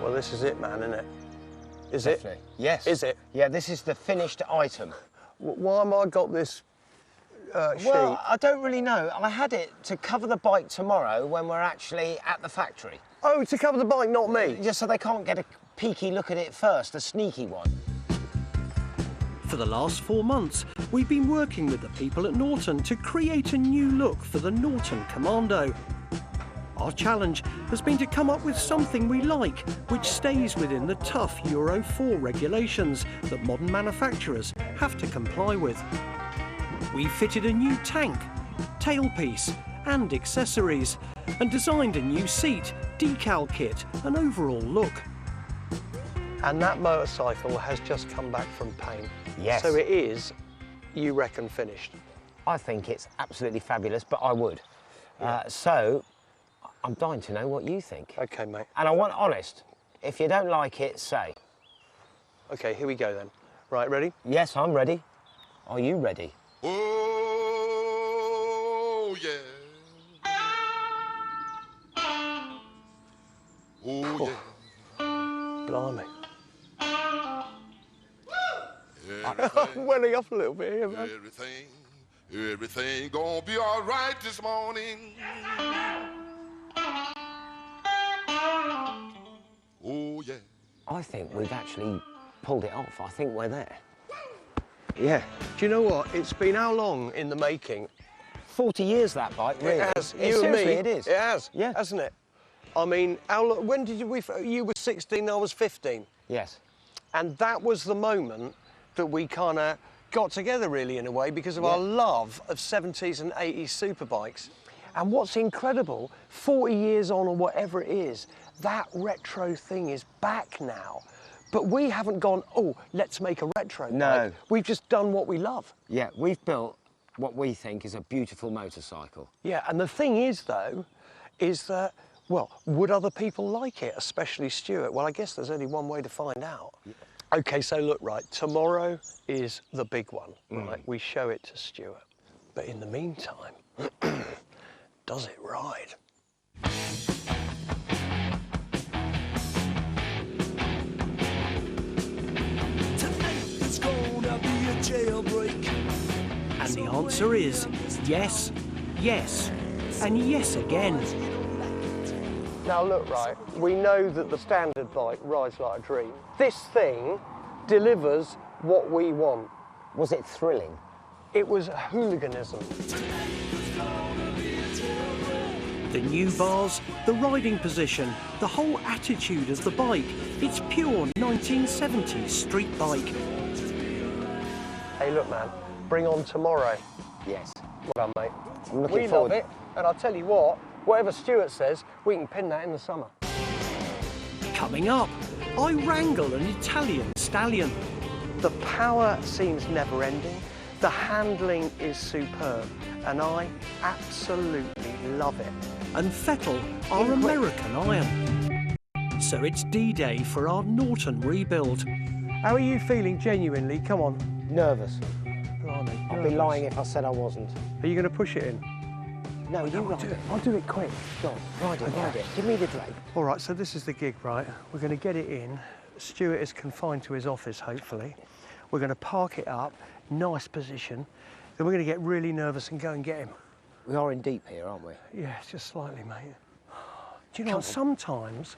Well, this is it, man, isn't it? Is Definitely. it? Yes. Is it? Yeah, this is the finished item. Why have I got this sheet? Well, I don't really know. I had it to cover the bike tomorrow when we're actually at the factory. Oh, to cover the bike, not me. Just so they can't get a peeky look at it first, a sneaky one. For the last 4 months, we've been working with the people at Norton to create a new look for the Norton Commando. Our challenge has been to come up with something we like, which stays within the tough Euro 4 regulations that modern manufacturers have to comply with. We fitted a new tank, tailpiece and accessories, and designed a new seat, decal kit and overall look. And that motorcycle has just come back from paint. Yes. So it is, you reckon, finished? I think it's absolutely fabulous, but I would. Yeah. So, I'm dying to know what you think. OK, mate. And I want honest. If you don't like it, say. OK, here we go then. Right, ready? Yes, I'm ready. Are you ready? Oh, yeah. Oh, yeah. Blimey. Everything, I'm welling up a little bit here, man. everything gonna be all right this morning. Oh, yeah. I think we've actually pulled it off. I think we're there. Yeah. Do you know what? It's been how long in the making? 40 years, that bike, really. It has. It, You and me. seriously, it is. It has. Yeah. Hasn't it? I mean, when did you... You were 16, I was 15. Yes. And that was the moment that we kind of got together, really, in a way, because of our love of 70s and 80s superbikes. And what's incredible, 40 years on or whatever it is, that retro thing is back now. But we haven't gone, oh, let's make a retro bike. We've just done what we love. Yeah, we've built what we think is a beautiful motorcycle. Yeah, and the thing is, though, is that, well, would other people like it, especially Stuart? Well, I guess there's only one way to find out. Yeah. OK, so look, right, tomorrow is the big one, right? We show it to Stuart. But in the meantime, does it ride? And the answer is yes, yes, and yes again. Now look, right, we know that the standard bike rides like a dream. This thing delivers what we want. Was it thrilling? It was hooliganism. The new bars, the riding position, the whole attitude of the bike. It's pure 1970s street bike. Hey, look, man, bring on tomorrow. Yes. Well done, mate. I'm looking We forward. love it, and I'll tell you what, whatever Stuart says, we can pin that in the summer. Coming up, I wrangle an Italian stallion. The power seems never-ending, the handling is superb, and I absolutely love it. And Fettel our American iron. So it's D-Day for our Norton rebuild. How are you feeling genuinely? Come on. Nervous. Blimey, I'd be lying if I said I wasn't. Are you going to push it in? No, you ride it. I'll do it quick. Go on, ride it, ride it. Give me the drag. All right, so this is the gig, right? We're going to get it in. Stuart is confined to his office, hopefully. We're going to park it up, nice position. Then we're going to get really nervous and go and get him. We are in deep here, aren't we? Yeah, just slightly, mate. Do you know, sometimes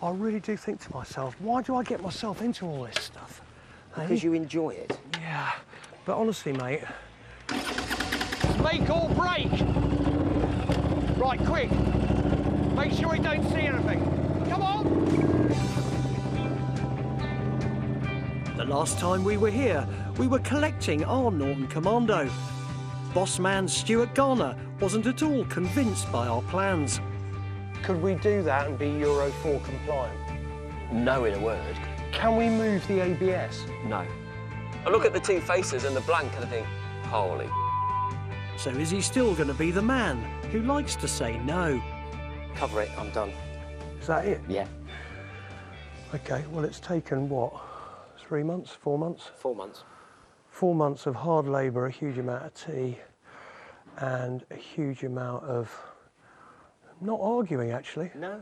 I really do think to myself, why do I get myself into all this stuff? Because you enjoy it. Yeah, but honestly, mate, make or break. Right, quick. Make sure he don't see anything. Come on. The last time we were here, we were collecting our Norton Commando. Boss man Stuart Garner wasn't at all convinced by our plans. Could we do that and be Euro 4 compliant? No, in a word. Can we move the ABS? No. I look at the two faces and the blank and I think, holy. So is he still going to be the man who likes to say no? Cover it, I'm done. Is that it? Yeah. OK, well, it's taken, what, 3 months, 4 months? 4 months. 4 months of hard labour, a huge amount of tea, and a huge amount of not arguing, actually. No.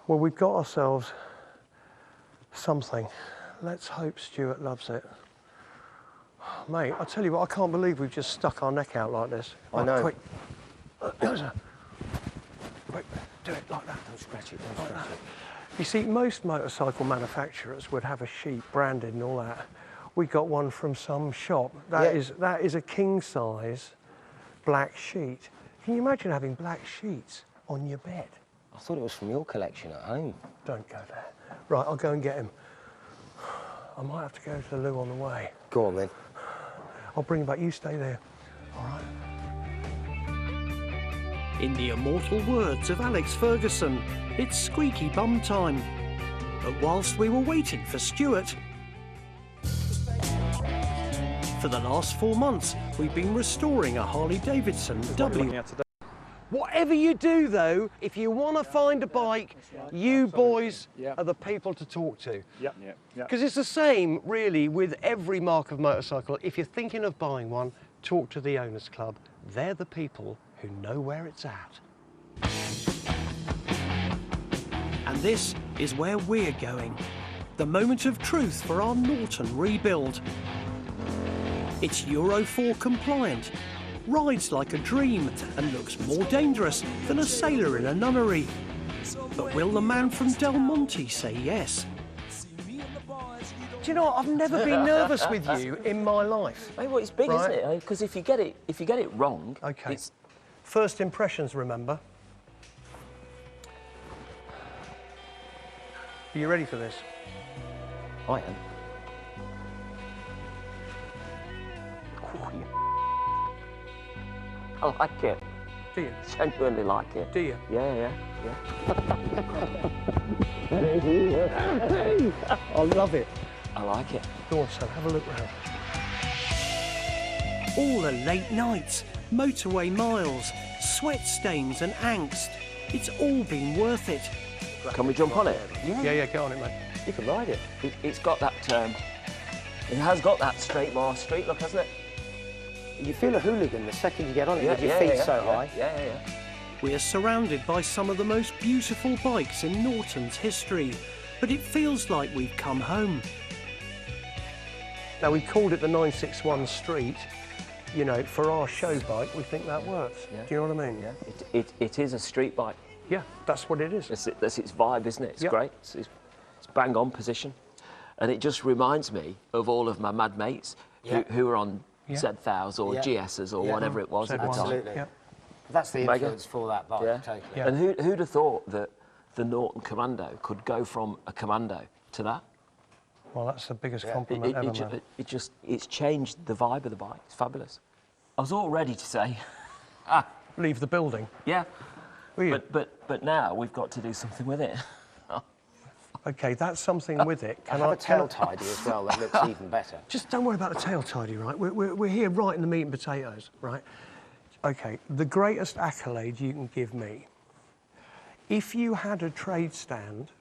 Well, we've got ourselves something. Let's hope Stuart loves it. Mate, I tell you what, I can't believe we've just stuck our neck out like this. I know. Quick. Quick, do it like that. Don't scratch it, don't scratch it. You see, most motorcycle manufacturers would have a sheet branded and all that. We got one from some shop. That is a king size black sheet. Can you imagine having black sheets on your bed? I thought it was from your collection at home. Don't go there. Right, I'll go and get him. I might have to go to the loo on the way. Go on then. I'll bring him back. You stay there. All right. In the immortal words of Alex Ferguson, it's squeaky bum time. But whilst we were waiting for Stuart, for the last 4 months, we've been restoring a Harley Davidson W. Whatever you do, though, if you want to find a bike, you boys are the people to talk to. Because it's the same, really, with every mark of motorcycle. If you're thinking of buying one, talk to the Owners Club. They're the people who know where it's at. And this is where we're going. The moment of truth for our Norton rebuild. It's Euro 4 compliant, rides like a dream and looks more dangerous than a sailor in a nunnery. But will the man from Del Monte say yes? Do you know what? I've never been nervous with you in my life. Mate, well, it's big, Right. isn't it? Because if you get it wrong, Okay. it's... First impressions, remember. Are you ready for this? I am. I like it. Do you? Genuinely like it. Do you? Yeah. I love it. I like it. Go on, son, have a look round. All the late nights, motorway miles, sweat stains and angst. It's all been worth it. Can we jump on it? Yeah, get on it, mate. You can ride it. It's got that... it has got that straight street look, hasn't it? You feel a hooligan the second you get on it with your feet so high. Yeah. We're surrounded by some of the most beautiful bikes in Norton's history, but it feels like we've come home. Now, we called it the 961 Street. You know, for our show bike, we think that works. Yeah. Do you know what I mean? Yeah. It is a street bike. Yeah, that's what it is. That's its vibe, isn't it? It's Yeah. great. It's bang on position. And it just reminds me of all of my mad mates who were on Z1000s or GSs or whatever it was at the time. Absolutely. Yeah. That's the Mega. influence for that bike, Yeah. totally. Yeah. And who'd have thought that the Norton Commando could go from a Commando to that? Well, that's the biggest compliment ever, man. It's changed the vibe of the bike. It's fabulous. I was all ready to say, Leave the building. yeah, Were you? but now we've got to do something with it. Okay, that's something with it. I have a tail tidy as well that looks even better. Just don't worry about the tail tidy, right? We're here right in the meat and potatoes, right? Okay, the greatest accolade you can give me. If you had a trade stand,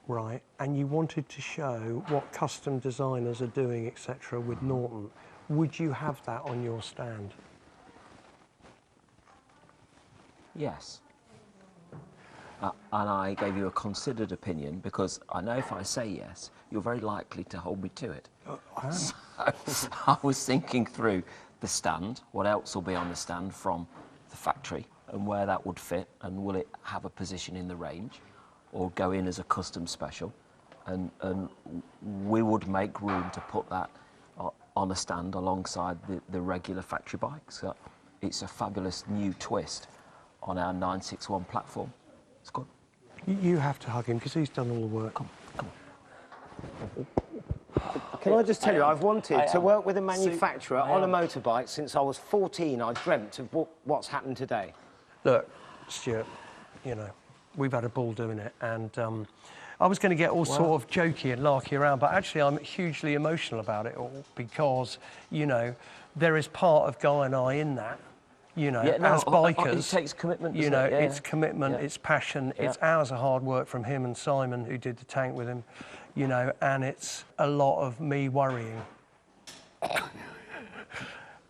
right, and you wanted to show what custom designers are doing, etc., with Norton, would you have that on your stand? Yes. And I gave you a considered opinion because I know if I say yes, you're very likely to hold me to it. So I was thinking through the stand, what else will be on the stand from the factory and where that would fit, and will it have a position in the range or go in as a custom special, and we would make room to put that on a stand alongside the regular factory bikes. So it's a fabulous new twist on our 961 platform. It's good. You have to hug him because he's done all the work. Come on. Can I just tell you, I've wanted to work with a manufacturer on a motorbike since I was 14. I dreamt of what's happened today. Look, Stuart, you know, we've had a ball doing it, and I was going to get all sort of jokey and larky around, but actually I'm hugely emotional about it all because, you know, there is part of Guy and I in that. You know, as bikers, it takes commitment. You know, it's Yeah. commitment, it's passion, it's hours of hard work from him and Simon, who did the tank with him. You know, and it's a lot of me worrying.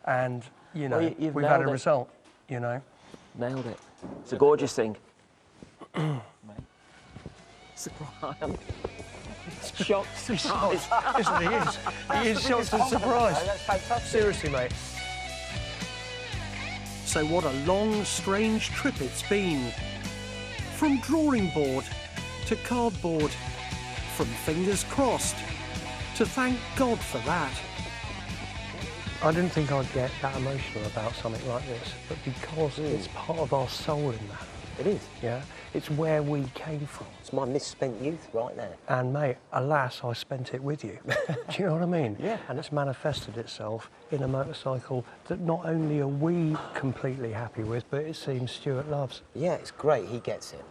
And you know, you've we've had a nailed it. result. You know, Nailed it. It's a gorgeous thing. surprised. Shocked, surprised. Listen, he is shocked and surprised. That's fantastic. Seriously, mate. So what a long, strange trip it's been. From drawing board to cardboard, from fingers crossed to thank God for that. I didn't think I'd get that emotional about something like this, but because it's part of our soul in that. It is. Yeah, it's where we came from. It's my misspent youth right there. And mate, alas, I spent it with you. Do you know what I mean? Yeah. And it's manifested itself in a motorcycle that not only are we completely happy with, but it seems Stuart loves. Yeah, it's great. He gets it.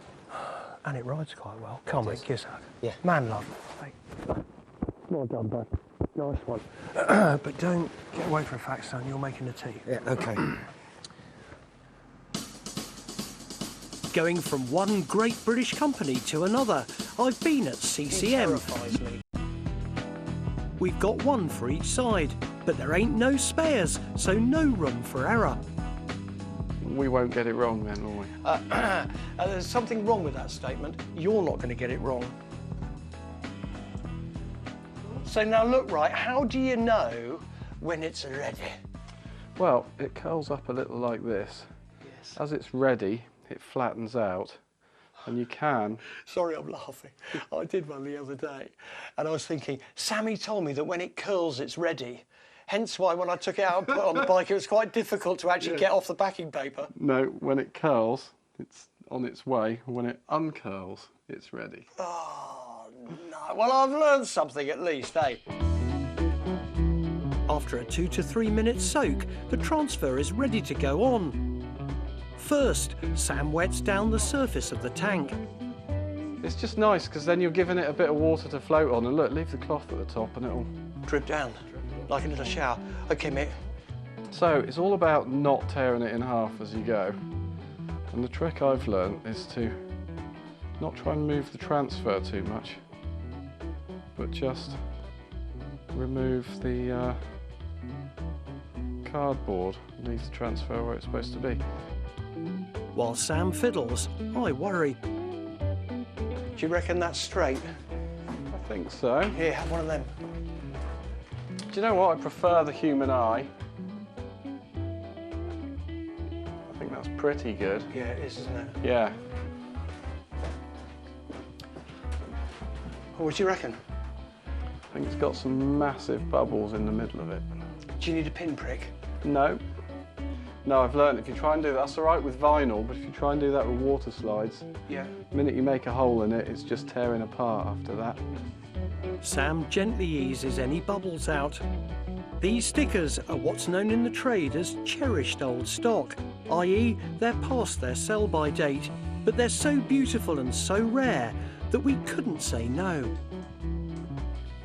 And it rides quite well. Come on, mate, kiss hug. Yeah. Man love. Hey. Well done, bud. Nice one. But don't get away from a fact, son. You're making the tea. Yeah, OK. Going from one great British company to another, I've been at It CCM. terrifies me. We've got one for each side, but there ain't no spares, so no room for error. We won't get it wrong then, will we? There's something wrong with that statement. You're not going to get it wrong. So now look, right, how do you know when it's ready? Well, it curls up a little like this. Yes. As it's ready, it flattens out, and you can... Sorry, I'm laughing. I did one the other day, and I was thinking, Sammy told me that when it curls, it's ready. Hence why when I took it out and put it on the bike, it was quite difficult to actually get off the backing paper. No, when it curls, it's on its way. When it uncurls, it's ready. Oh, no. Well, I've learned something at least, eh? After a 2 to 3 minute soak, the transfer is ready to go on. First, Sam wets down the surface of the tank. It's just nice, because then you're giving it a bit of water to float on, and look, leave the cloth at the top and it'll... Drip down, like a little shower. OK, mate. So, it's all about not tearing it in half as you go. And the trick I've learnt is to not try and move the transfer too much, but just remove the cardboard and leave the transfer where it's supposed to be. While Sam fiddles, I worry. Do you reckon that's straight? I think so. Here, have one of them. Do you know what? I prefer the human eye. I think that's pretty good. Yeah, it is, isn't it? Yeah. What do you reckon? I think it's got some massive bubbles in the middle of it. Do you need a pinprick? No. No, I've learned if you try and do that, that's all right with vinyl, but if you try and do that with water slides, Yeah. the minute you make a hole in it, it's just tearing apart after that. Sam gently eases any bubbles out. These stickers are what's known in the trade as cherished old stock, i.e. they're past their sell-by date, but they're so beautiful and so rare that we couldn't say no.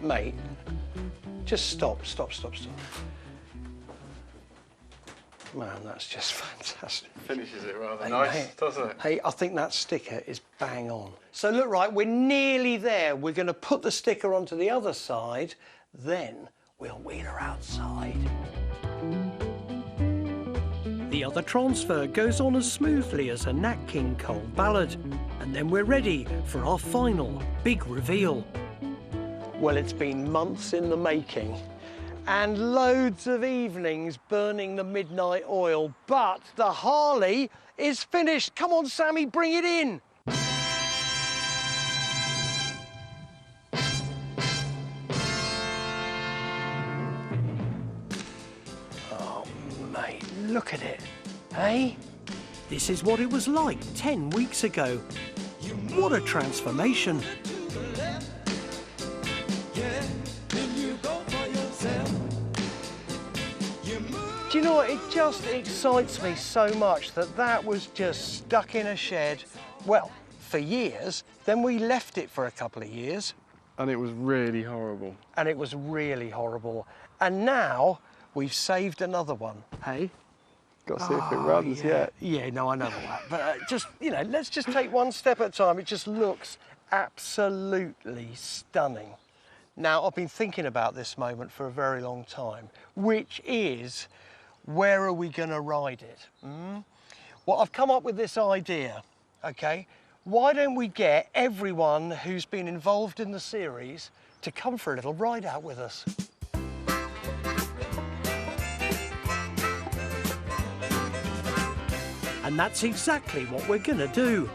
Mate, just stop. Man, that's just fantastic. Finishes it rather Hey, nice, mate. doesn't it? Hey, I think that sticker is bang on. So look, right, we're nearly there. We're going to put the sticker onto the other side, then we'll wheel her outside. The other transfer goes on as smoothly as a Nat King Cole ballad, and then we're ready for our final big reveal. Well, it's been months in the making and loads of evenings burning the midnight oil, but the Harley is finished. Come on, Sammy, bring it in. Oh, mate, look at it, eh? This is what it was like 10 weeks ago. What a transformation. Do you know what? It just excites me so much that that was just stuck in a shed, well, for years. Then we left it for a couple of years. And it was really horrible. And it was really horrible. And now we've saved another one. Hey? Got to see if it runs yet. Yeah, no, I know that. But just, you know, let's just take one step at a time. It just looks absolutely stunning. Now, I've been thinking about this moment for a very long time, which is, where are we going to ride it? Well, I've come up with this idea, okay? why don't we get everyone who's been involved in the series to come for a little ride out with us? And that's exactly what we're going to do.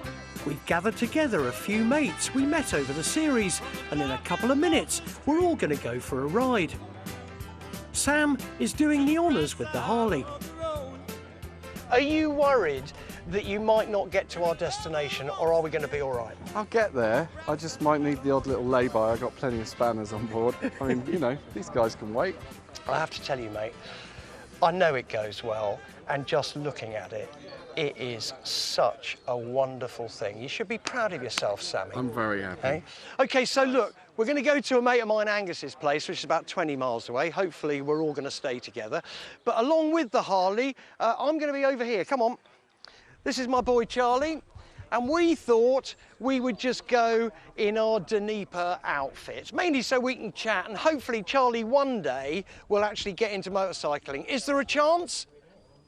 We've gathered together a few mates we met over the series, and in a couple of minutes, we're all going to go for a ride. Sam is doing the honours with the Harley. Are you worried that you might not get to our destination, or are we going to be all right? I'll get there. I just might need the odd little lay-by. I've got plenty of spanners on board. I mean, you know, these guys can wait. I have to tell you, mate, I know it goes well, and just looking at it, it is such a wonderful thing. You should be proud of yourself, Sammy. I'm very happy. Okay, okay, so look, we're going to go to a mate of mine, Angus's place, which is about 20 miles away. Hopefully, we're all going to stay together. But along with the Harley, I'm going to be over here. Come on. This is my boy, Charlie. And we thought we would just go in our Dnieper outfits, mainly so we can chat, and hopefully Charlie one day will actually get into motorcycling. Is there a chance?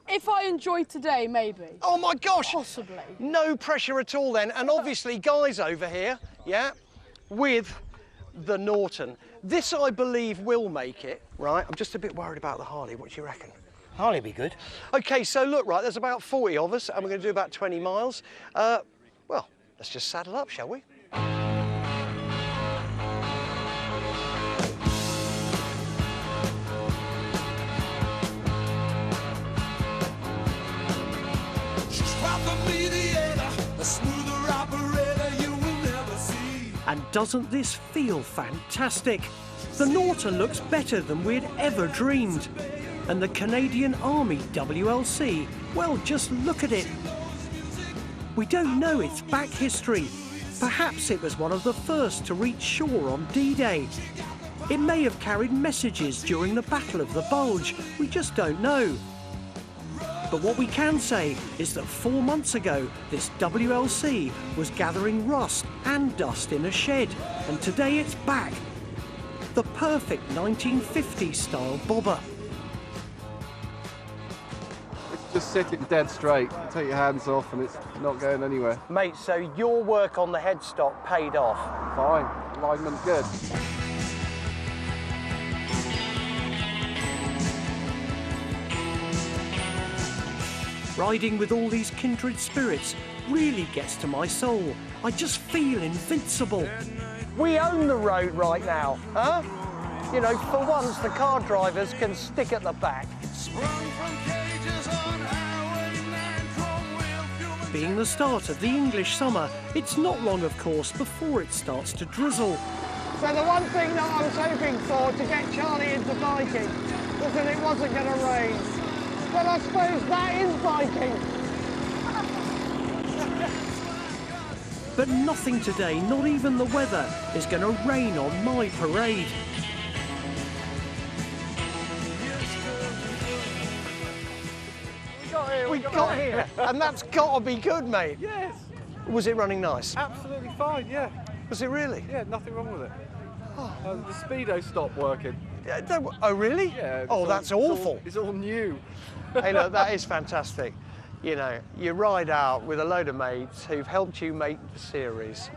If I enjoy today, maybe. Oh my gosh! Possibly. No pressure at all then. And obviously, guys over here, yeah, with the Norton. This, I believe, will make it, right? I'm just a bit worried about the Harley. What do you reckon? Harley be good. Okay, so look, right, there's about 40 of us, and we're going to do about 20 miles. Well, let's just saddle up, shall we? And doesn't this feel fantastic? The Norton looks better than we'd ever dreamed. And the Canadian Army WLC, well, just look at it. We don't know its back history. Perhaps it was one of the first to reach shore on D-Day. It may have carried messages during the Battle of the Bulge. We just don't know. But what we can say is that 4 months ago, this WLC was gathering rust and dust in a shed, and today it's back. The perfect 1950s style bobber. It's just sitting dead straight. Take your hands off and it's not going anywhere. Mate, so your work on the headstock paid off? Fine. Alignment's good. Riding with all these kindred spirits really gets to my soul. I just feel invincible. We own the road right now, huh? You know, for once, the car drivers can stick at the back. Being the start of the English summer, it's not long, of course, before it starts to drizzle. So the one thing that I was hoping for to get Charlie into biking was that it wasn't going to rain. But I suppose that is biking. But nothing today, not even the weather, is going to rain on my parade. We got here, and that's got to be good, mate. Yes. Was it running nice? Absolutely fine, yeah. Was it really? Yeah, nothing wrong with it. The speedo stopped working. Oh, really? Yeah. Oh, that's awful. It's all new. Hey, look, that is fantastic. You know, you ride out with a load of mates who've helped you make the series.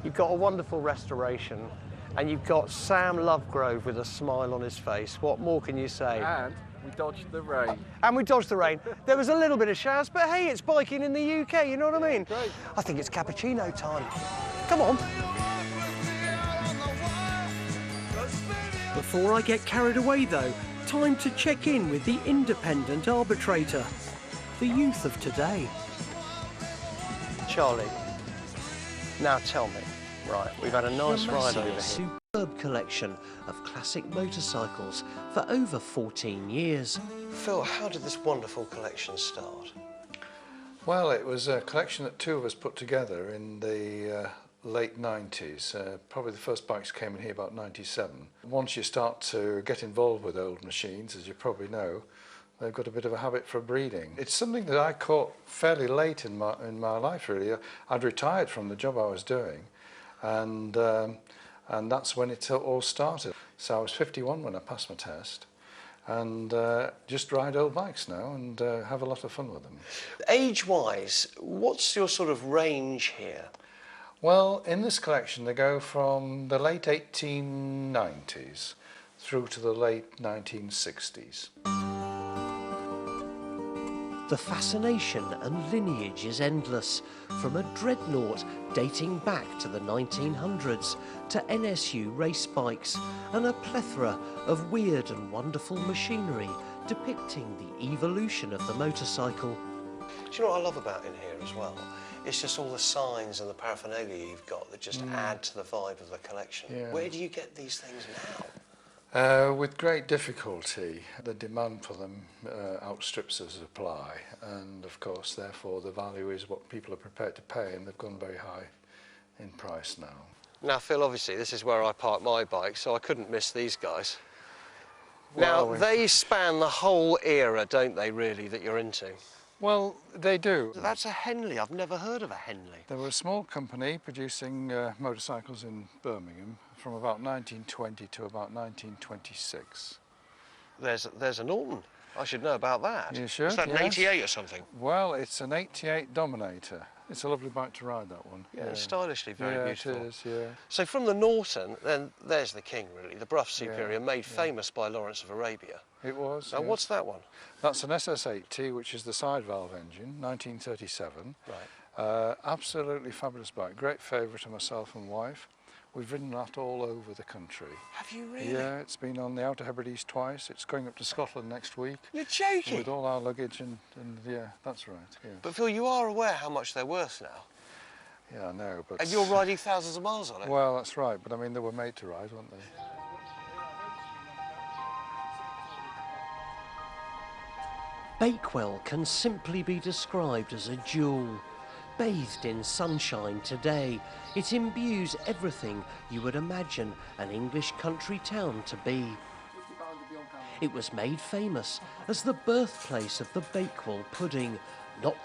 You've got a wonderful restoration, and you've got Sam Lovegrove with a smile on his face. What more can you say? And we dodged the rain. And we dodged the rain. There was a little bit of showers, but hey, it's biking in the UK, you know what I mean? Great. I think it's cappuccino time. Come on. Before I get carried away, though, time to check in with the independent arbitrator, the youth of today. Charlie, now tell me, right, we've had a nice ride over here. Superb collection of classic motorcycles for over 14 years. Phil, how did this wonderful collection start? Well, it was a collection that two of us put together in the late 90s. Probably the first bikes came in here about 97. Once you start to get involved with old machines, as you probably know, they've got a bit of a habit for breeding. It's something that I caught fairly late in my life, really. I'd retired from the job I was doing, and that's when it all started. So I was 51 when I passed my test, and just ride old bikes now and have a lot of fun with them. Age-wise, what's your sort of range here? Well, in this collection they go from the late 1890s through to the late 1960s. The fascination and lineage is endless, from a dreadnought dating back to the 1900s to NSU race bikes and a plethora of weird and wonderful machinery depicting the evolution of the motorcycle. Do you know what I love about in here as well? It's just all the signs and the paraphernalia you've got that just add to the vibe of the collection. Yeah. Where do you get these things now? With great difficulty. The demand for them outstrips the supply, and of course therefore the value is what people are prepared to pay, and they've gone very high in price now. Now Phil, obviously this is where I park my bike, so I couldn't miss these guys. Well, now they span the whole era, don't they, really, that you're into? Well, they do. That's a Henley. I've never heard of a Henley. They were a small company producing motorcycles in Birmingham from about 1920 to about 1926. There's a Norton. I should know about that. You should, Is that an 88 or something? Well, it's an 88 Dominator. It's a lovely bike to ride, that one. Yeah, it's stylishly very beautiful. It is, yeah. So from the Norton, then there's the king, really, the Brough Superior, made famous by Lawrence of Arabia. It was. Now, what's that one? That's an SS8T, which is the side valve engine, 1937. Right. Absolutely fabulous bike. Great favourite of myself and wife. We've ridden that all over the country. Have you really? Yeah, it's been on the Outer Hebrides twice. It's going up to Scotland next week. You're joking? With all our luggage and yeah, that's right, yeah. But Phil, you are aware how much they're worth now? Yeah, I know, but... And you're riding thousands of miles on it? Well, that's right, but I mean, they were made to ride, weren't they? Bakewell can simply be described as a jewel. Bathed in sunshine today, it imbues everything you would imagine an English country town to be. It was made famous as the birthplace of the Bakewell pudding, not